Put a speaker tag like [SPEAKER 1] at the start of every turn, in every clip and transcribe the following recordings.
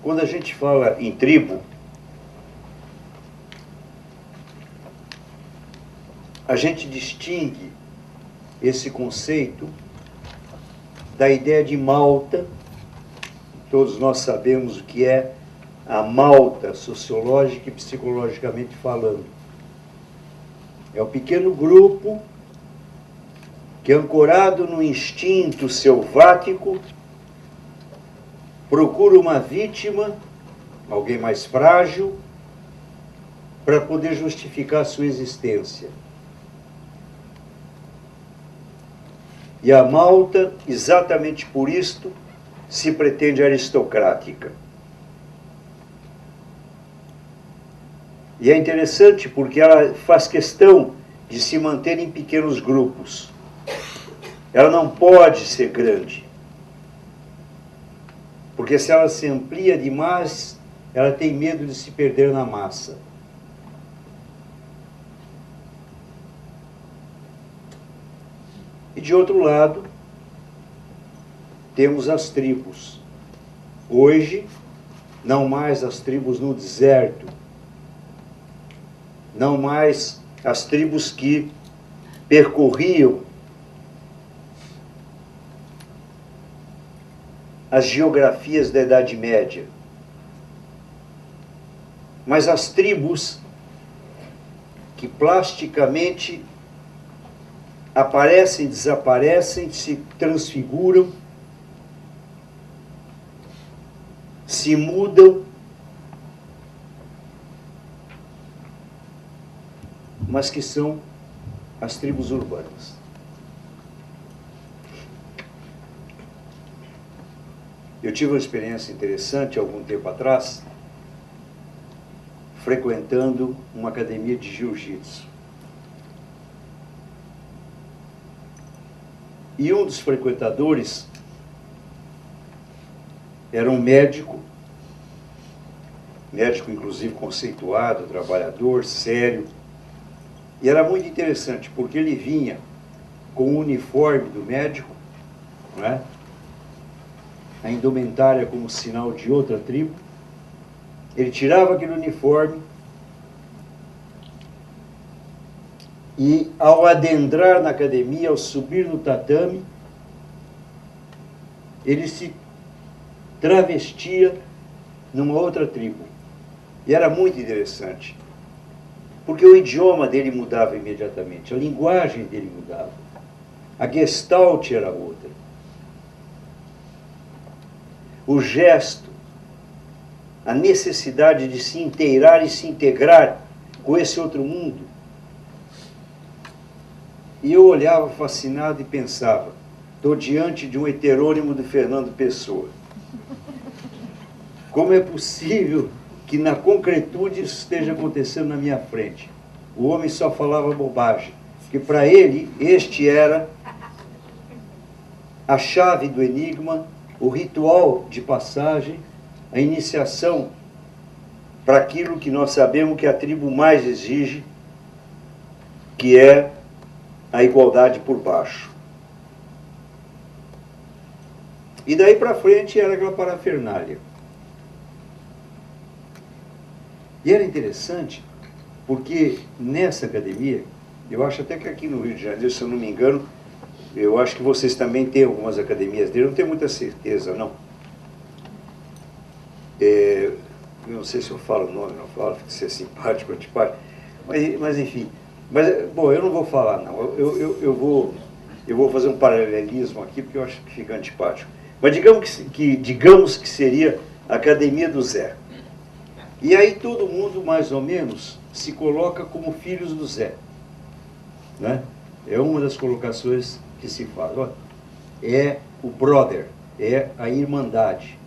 [SPEAKER 1] Quando a gente fala em tribo, a gente distingue esse conceito da ideia de malta. Todos nós sabemos o que é a malta, sociológica e psicologicamente falando. É um pequeno grupo que, ancorado no instinto selvático, procura uma vítima, alguém mais frágil, para poder justificar a sua existência. E a malta, exatamente por isto, se pretende aristocrática. E é interessante porque ela faz questão de se manter em pequenos grupos. Ela não pode ser grande. Porque se ela se amplia demais, ela tem medo de se perder na massa. E de outro lado, temos as tribos. Hoje, não mais as tribos no deserto, não mais as tribos que percorriam as geografias da Idade Média, mas as tribos que plasticamente aparecem, desaparecem, se transfiguram, se mudam, mas que são as tribos urbanas. Eu tive uma experiência interessante algum tempo atrás, frequentando uma academia de jiu-jitsu. E um dos frequentadores era um médico inclusive conceituado, trabalhador, sério. E era muito interessante, porque ele vinha com o uniforme do médico, não é? A indumentária como sinal de outra tribo. Ele tirava aquele uniforme e, ao adentrar na academia, ao subir no tatame, ele se travestia numa outra tribo. E era muito interessante, porque o idioma dele mudava imediatamente, a linguagem dele mudava, a gestalt era outra. O gesto, a necessidade de se inteirar e se integrar com esse outro mundo. E eu olhava fascinado e pensava, estou diante de um heterônimo de Fernando Pessoa. Como é possível que na concretude isso esteja acontecendo na minha frente? O homem só falava bobagem, porque para ele este era a chave do enigma, o ritual de passagem, a iniciação para aquilo que nós sabemos que a tribo mais exige, que é a igualdade por baixo. E daí para frente era aquela parafernália. E era interessante, porque nessa academia, eu acho até que aqui no Rio de Janeiro, se eu não me engano, eu acho que vocês também têm algumas academias dele, eu não tenho muita certeza, não. Eu não sei se eu falo o nome, não falo, se é simpático ou antipático, mas enfim. Mas, bom, eu não vou falar, não. Eu vou fazer um paralelismo aqui, porque eu acho que fica antipático. Mas digamos que seria a Academia do Zé. E aí todo mundo, mais ou menos, se coloca como filhos do Zé. Né? É uma das colocações que se faz. Olha, é o brother, é a irmandade.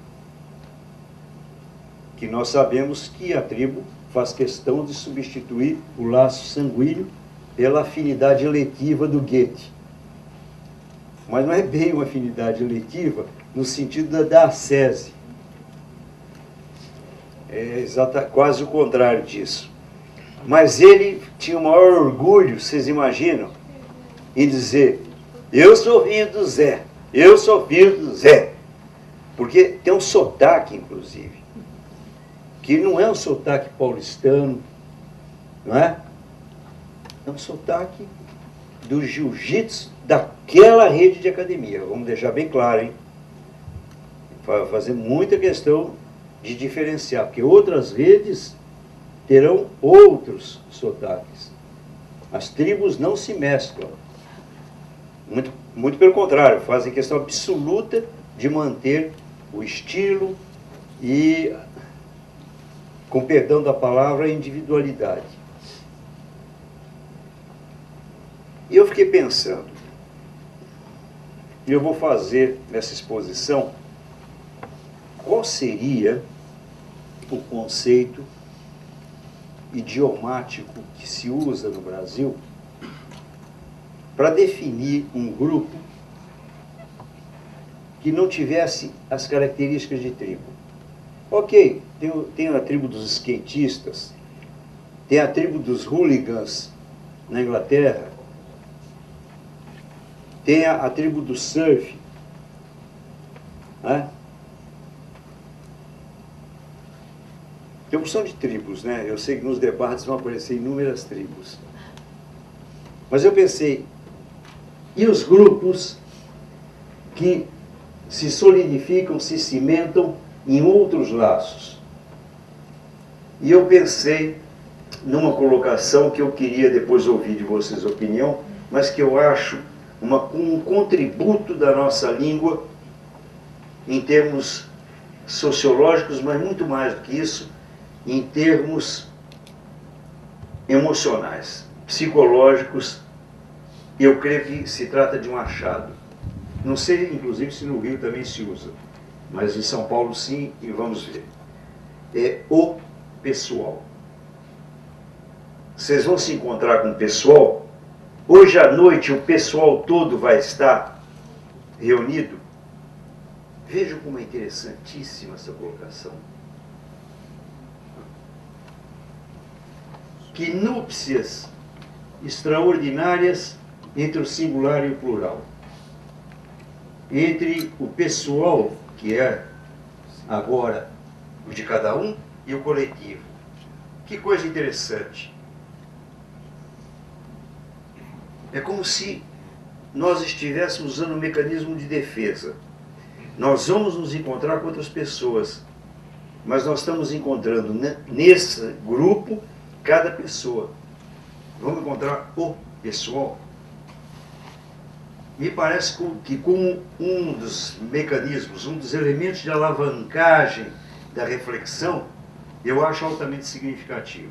[SPEAKER 1] Que nós sabemos que a tribo faz questão de substituir o laço sanguíneo pela afinidade eletiva do Goethe. Mas não é bem uma afinidade eletiva no sentido da ascese. É quase o contrário disso. Mas ele tinha o maior orgulho, vocês imaginam, em dizer, eu sou filho do Zé, eu sou filho do Zé. Porque tem um sotaque, inclusive, que não é um sotaque paulistano, não é? É um sotaque do jiu-jitsu daquela rede de academia. Vamos deixar bem claro, hein? Fazer muita questão de diferenciar, porque outras redes terão outros sotaques. As tribos não se mesclam. Muito pelo contrário, fazem questão absoluta de manter o estilo e, com perdão da palavra, a individualidade. E eu fiquei pensando, e eu vou fazer nessa exposição, qual seria o conceito idiomático que se usa no Brasil para definir um grupo que não tivesse as características de tribo. Ok, tem a tribo dos skatistas, tem a tribo dos hooligans na Inglaterra, tem a tribo do surf, né? Tem uma opção de tribos, né? Eu sei que nos debates vão aparecer inúmeras tribos. Mas eu pensei, e os grupos que se solidificam, se cimentam em outros laços? E eu pensei numa colocação que eu queria depois ouvir de vocês a opinião, mas que eu acho um contributo da nossa língua em termos sociológicos, mas muito mais do que isso, em termos emocionais, psicológicos. Eu creio que se trata de um achado. Não sei, inclusive, se no Rio também se usa, mas em São Paulo sim, e vamos ver. É o pessoal. Vocês vão se encontrar com o pessoal. Hoje à noite o pessoal todo vai estar reunido. Vejam como é interessantíssima essa colocação. Que núpcias extraordinárias entre o singular e o plural. Entre o pessoal, que é agora o de cada um, e o coletivo. Que coisa interessante. É como se nós estivéssemos usando um mecanismo de defesa. Nós vamos nos encontrar com outras pessoas, mas nós estamos encontrando nesse grupo cada pessoa. Vamos encontrar o pessoal. Me parece que como um dos mecanismos, um dos elementos de alavancagem da reflexão, eu acho altamente significativo.